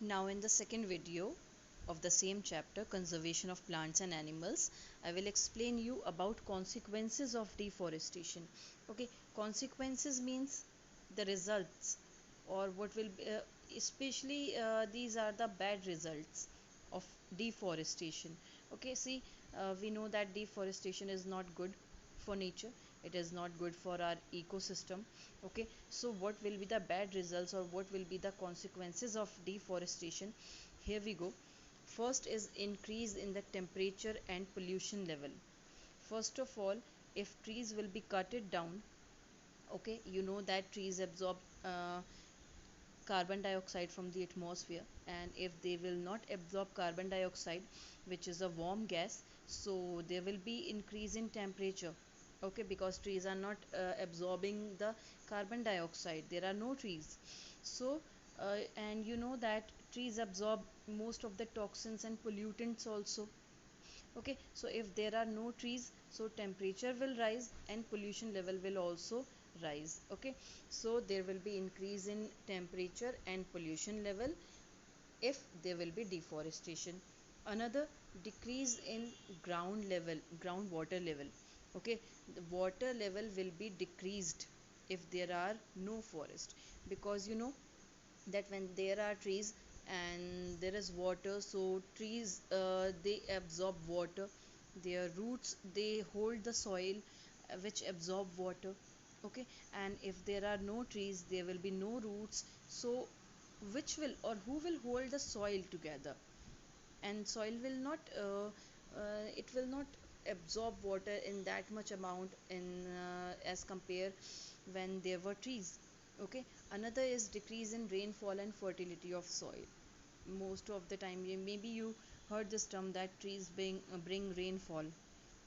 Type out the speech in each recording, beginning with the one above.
Now in the second video of the same chapter, conservation of plants and animals, I will explain you about consequences of deforestation. Okay, consequences means the results, or what will be, especially these are the bad results of deforestation. Okay, see, we know that deforestation is not good for nature, it is not good for our ecosystem. Okay, so what will be the bad results, or what will be the consequences of deforestation? Here we go. First is increase in the temperature and pollution level. First of all, if trees will be cutted down, okay, you know that trees absorb carbon dioxide from the atmosphere, and if they will not absorb carbon dioxide, which is a warm gas, so there will be increase in temperature. Okay, because trees are not absorbing the carbon dioxide, there are no trees. So and you know that trees absorb most of the toxins and pollutants also. Okay, so if there are no trees, so temperature will rise and pollution level will also rise. Okay, so there will be increase in temperature and pollution level if there will be deforestation. Another, decrease in groundwater level. Okay, the water level will be decreased if there are no forest, because you know that when there are trees and there is water, so trees they absorb water, their roots they hold the soil, which absorb water. Okay, and if there are no trees, there will be no roots, so which will, or who will hold the soil together? And soil will not it will not absorb water in that much amount in as compare when there were trees. Okay, another is decrease in rainfall and fertility of soil. Most of the time, maybe you heard this term that trees bring rainfall.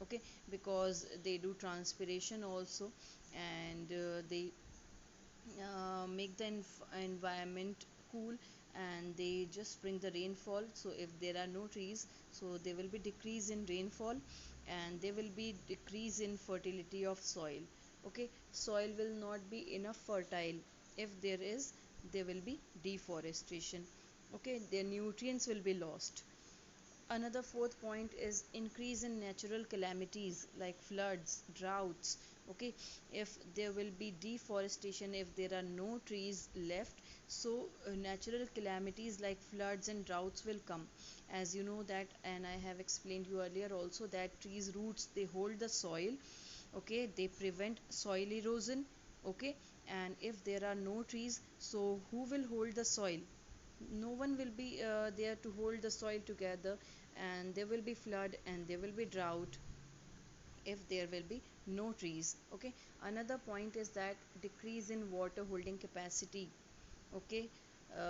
Okay, because they do transpiration also, and they make the environment cool, and they just bring the rainfall. So if there are no trees, so there will be decrease in rainfall, and there will be decrease in fertility of soil. Okay, soil will not be enough fertile if there will be deforestation. Okay, their nutrients will be lost. Another fourth point is increase in natural calamities like floods, droughts. Okay, if there will be deforestation, if there are no trees left, so natural calamities like floods and droughts will come. As you know that, and I have explained you earlier also, that trees roots they hold the soil. Okay, they prevent soil erosion. Okay, and if there are no trees, so who will hold the soil? No one will be there to hold the soil together, and there will be flood and there will be drought if there will be no trees. Okay, another point is that decrease in water holding capacity. Okay,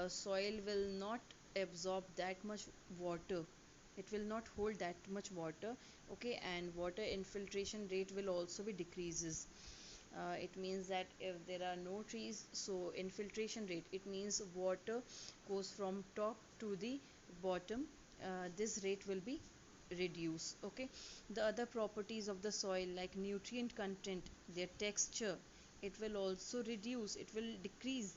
soil will not absorb that much water, it will not hold that much water. Okay, and water infiltration rate will also be decreases. It means that if there are no trees, so infiltration rate, it means water goes from top to the bottom, this rate will be reduced. Okay, the other properties of the soil like nutrient content, their texture, it will also reduce, it will decrease.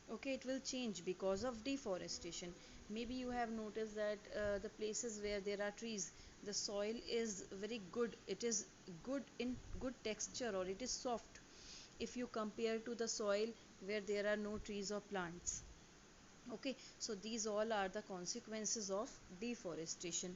Okay, it will change because of deforestation. Maybe you have noticed that the places where there are trees, the soil is very good, it is good in good texture, or it is soft if you compare to the soil where there are no trees or plants. Okay, so these all are the consequences of deforestation.